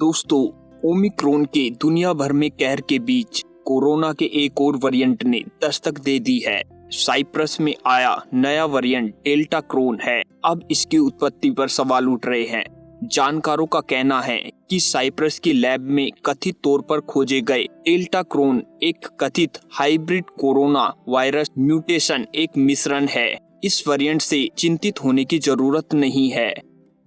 दोस्तों, ओमिक्रॉन के दुनिया भर में कहर के बीच कोरोना के एक और वेरिएंट ने दस्तक दे दी है। साइप्रस में आया नया वेरिएंट डेल्टा क्रोन है। अब इसकी उत्पत्ति पर सवाल उठ रहे हैं। जानकारों का कहना है कि साइप्रस की लैब में कथित तौर पर खोजे गए डेल्टा क्रोन एक कथित हाइब्रिड कोरोना वायरस म्यूटेशन एक मिश्रण है। इस वेरिएंट से चिंतित होने की जरूरत नहीं है।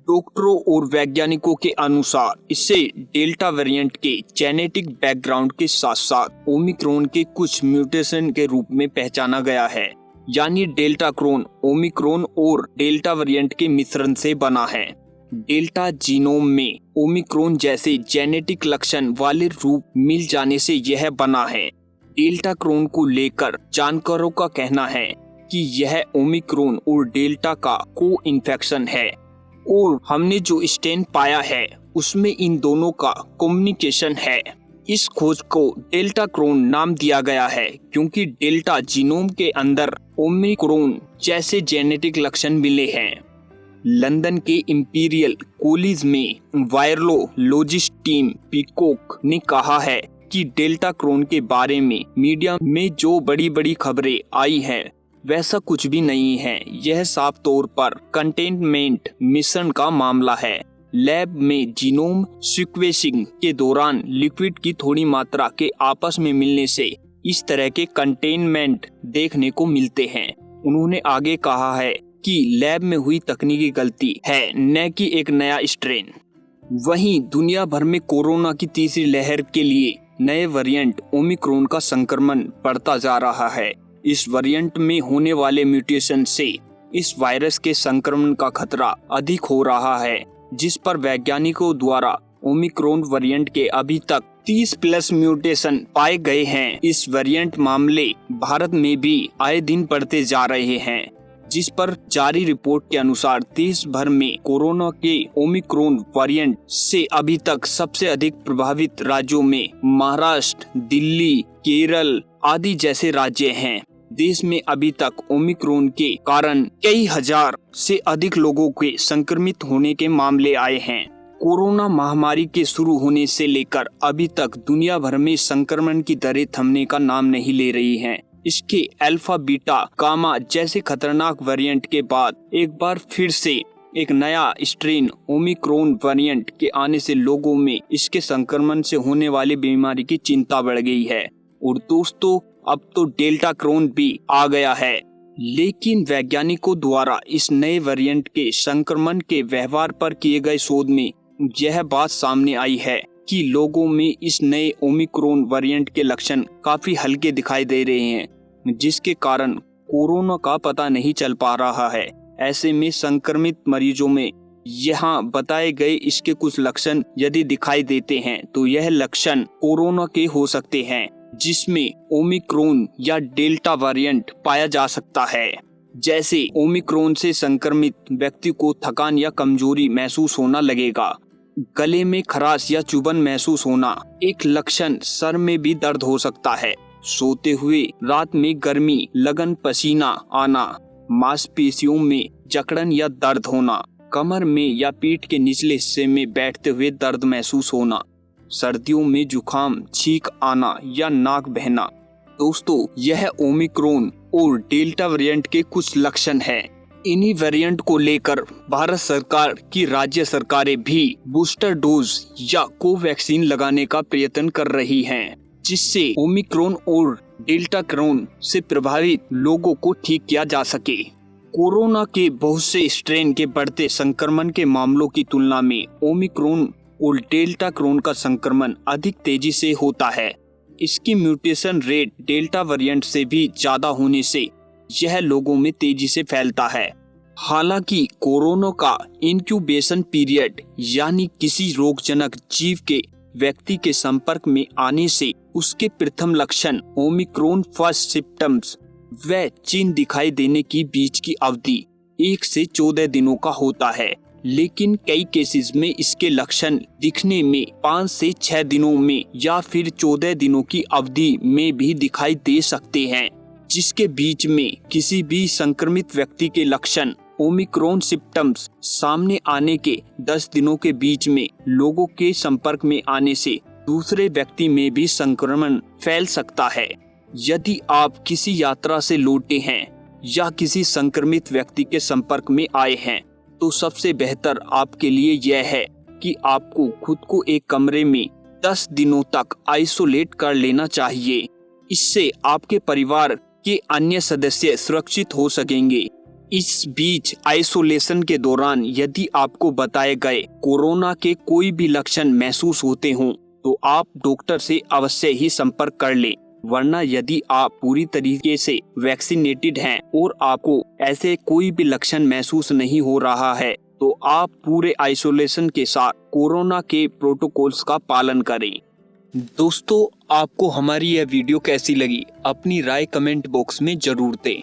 डॉक्टरों और वैज्ञानिकों के अनुसार इसे डेल्टा वेरिएंट के जेनेटिक बैकग्राउंड के साथ साथ ओमिक्रॉन के कुछ म्यूटेशन के रूप में पहचाना गया है। यानी डेल्टा क्रोन ओमिक्रॉन और डेल्टा वेरिएंट के मिश्रण से बना है। डेल्टा जीनोम में ओमिक्रॉन जैसे जेनेटिक लक्षण वाले रूप मिल जाने से यह बना है। डेल्टा क्रोन को लेकर जानकारों का कहना है कि यह ओमिक्रॉन और डेल्टा का को इन्फेक्शन है और हमने जो स्ट्रेन पाया है उसमें इन दोनों का कम्युनिकेशन है। इस खोज को डेल्टा क्रोन नाम दिया गया है क्योंकि डेल्टा जीनोम के अंदर ओमिक्रॉन जैसे जेनेटिक लक्षण मिले हैं। लंदन के इंपीरियल कॉलेज में वायरोलॉजिस्ट टीम पीकॉक ने कहा है कि डेल्टा क्रोन के बारे में मीडिया में जो बड़ी बड़ी खबरें आई हैं वैसा कुछ भी नहीं है। यह साफ तौर पर कंटेनमेंट मिशन का मामला है। लैब में जीनोम सीक्वेंसिंग के दौरान लिक्विड की थोड़ी मात्रा के आपस में मिलने से इस तरह के कंटेनमेंट देखने को मिलते हैं। उन्होंने आगे कहा है कि लैब में हुई तकनीकी गलती है, न कि एक नया स्ट्रेन। वहीं दुनिया भर में कोरोना की तीसरी लहर के लिए नए वेरिएंट ओमिक्रॉन का संक्रमण बढ़ता जा रहा है। इस वेरिएंट में होने वाले म्यूटेशन से इस वायरस के संक्रमण का खतरा अधिक हो रहा है, जिस पर वैज्ञानिकों द्वारा ओमिक्रॉन वेरिएंट के अभी तक 30+ म्यूटेशन पाए गए हैं। इस वेरिएंट मामले भारत में भी आए दिन बढ़ते जा रहे हैं, जिस पर जारी रिपोर्ट के अनुसार देश भर में कोरोना के ओमिक्रॉन वेरिएंट से अभी तक सबसे अधिक प्रभावित राज्यों में महाराष्ट्र, दिल्ली, केरल आदि जैसे राज्य हैं। देश में अभी तक ओमिक्रॉन के कारण कई हजार से अधिक लोगों के संक्रमित होने के मामले आए हैं। कोरोना महामारी के शुरू होने से लेकर अभी तक दुनिया भर में संक्रमण की दरें थमने का नाम नहीं ले रही हैं। इसके अल्फा, बीटा, गामा जैसे खतरनाक वेरिएंट के बाद एक बार फिर से एक नया स्ट्रेन ओमिक्रॉन वेरिएंट के आने से लोगों में इसके संक्रमण से होने वाली बीमारी की चिंता बढ़ गई है। और दोस्तों, अब तो डेल्टा क्रोन भी आ गया है। लेकिन वैज्ञानिकों द्वारा इस नए वेरिएंट के संक्रमण के व्यवहार पर किए गए शोध में यह बात सामने आई है कि लोगों में इस नए ओमिक्रॉन वेरिएंट के लक्षण काफी हल्के दिखाई दे रहे हैं, जिसके कारण कोरोना का पता नहीं चल पा रहा है। ऐसे में संक्रमित मरीजों में यहाँ बताए गए इसके कुछ लक्षण यदि दिखाई देते हैं तो यह लक्षण कोरोना के हो सकते हैं, जिसमें ओमिक्रॉन या डेल्टा वेरिएंट पाया जा सकता है। जैसे ओमिक्रॉन से संक्रमित व्यक्ति को थकान या कमजोरी महसूस होना लगेगा, गले में खराश या चुभन महसूस होना एक लक्षण, सर में भी दर्द हो सकता है, सोते हुए रात में गर्मी लगन, पसीना आना, मांसपेशियों में जकड़न या दर्द होना, कमर में या पीठ के निचले हिस्से में बैठते हुए दर्द महसूस होना, सर्दियों में जुकाम, छींक आना या नाक बहना। दोस्तों, यह ओमिक्रॉन और डेल्टा वेरिएंट के कुछ लक्षण हैं। इन्हीं वेरिएंट को लेकर भारत सरकार की राज्य सरकारें भी बूस्टर डोज या कोवैक्सीन लगाने का प्रयत्न कर रही हैं, जिससे ओमिक्रॉन और डेल्टा क्रोन से प्रभावित लोगों को ठीक किया जा सके। कोरोना के बहुत से स्ट्रेन के बढ़ते संक्रमण के मामलों की तुलना में ओमिक्रॉन और डेल्टा क्रोन का संक्रमण अधिक तेजी से होता है। इसकी म्यूटेशन रेट डेल्टा वेरिएंट से भी ज्यादा होने से यह लोगों में तेजी से फैलता है। हालांकि कोरोना का इंक्यूबेशन पीरियड, यानी किसी रोगजनक जीव के व्यक्ति के संपर्क में आने से उसके प्रथम लक्षण ओमिक्रॉन फर्स्ट सिम्टम्स व चिन्ह दिखाई देने की बीच की अवधि 1 से 14 दिनों का होता है। लेकिन कई केसेस में इसके लक्षण दिखने में 5 से 6 दिनों में या फिर 14 दिनों की अवधि में भी दिखाई दे सकते हैं, जिसके बीच में किसी भी संक्रमित व्यक्ति के लक्षण ओमिक्रॉन सिम्टम्स सामने आने के 10 दिनों के बीच में लोगों के संपर्क में आने से दूसरे व्यक्ति में भी संक्रमण फैल सकता है। यदि आप किसी यात्रा से लौटे हैं या किसी संक्रमित व्यक्ति के संपर्क में आए हैं तो सबसे बेहतर आपके लिए यह है कि आपको खुद को एक कमरे में 10 दिनों तक आइसोलेट कर लेना चाहिए। इससे आपके परिवार के अन्य सदस्य सुरक्षित हो सकेंगे। इस बीच आइसोलेशन के दौरान यदि आपको बताए गए कोरोना के कोई भी लक्षण महसूस होते हों तो आप डॉक्टर से अवश्य ही संपर्क कर लें, वरना यदि आप पूरी तरीके से वैक्सीनेटेड हैं और आपको ऐसे कोई भी लक्षण महसूस नहीं हो रहा है तो आप पूरे आइसोलेशन के साथ कोरोना के प्रोटोकॉल्स का पालन करें। दोस्तों, आपको हमारी यह वीडियो कैसी लगी अपनी राय कमेंट बॉक्स में जरूर दें।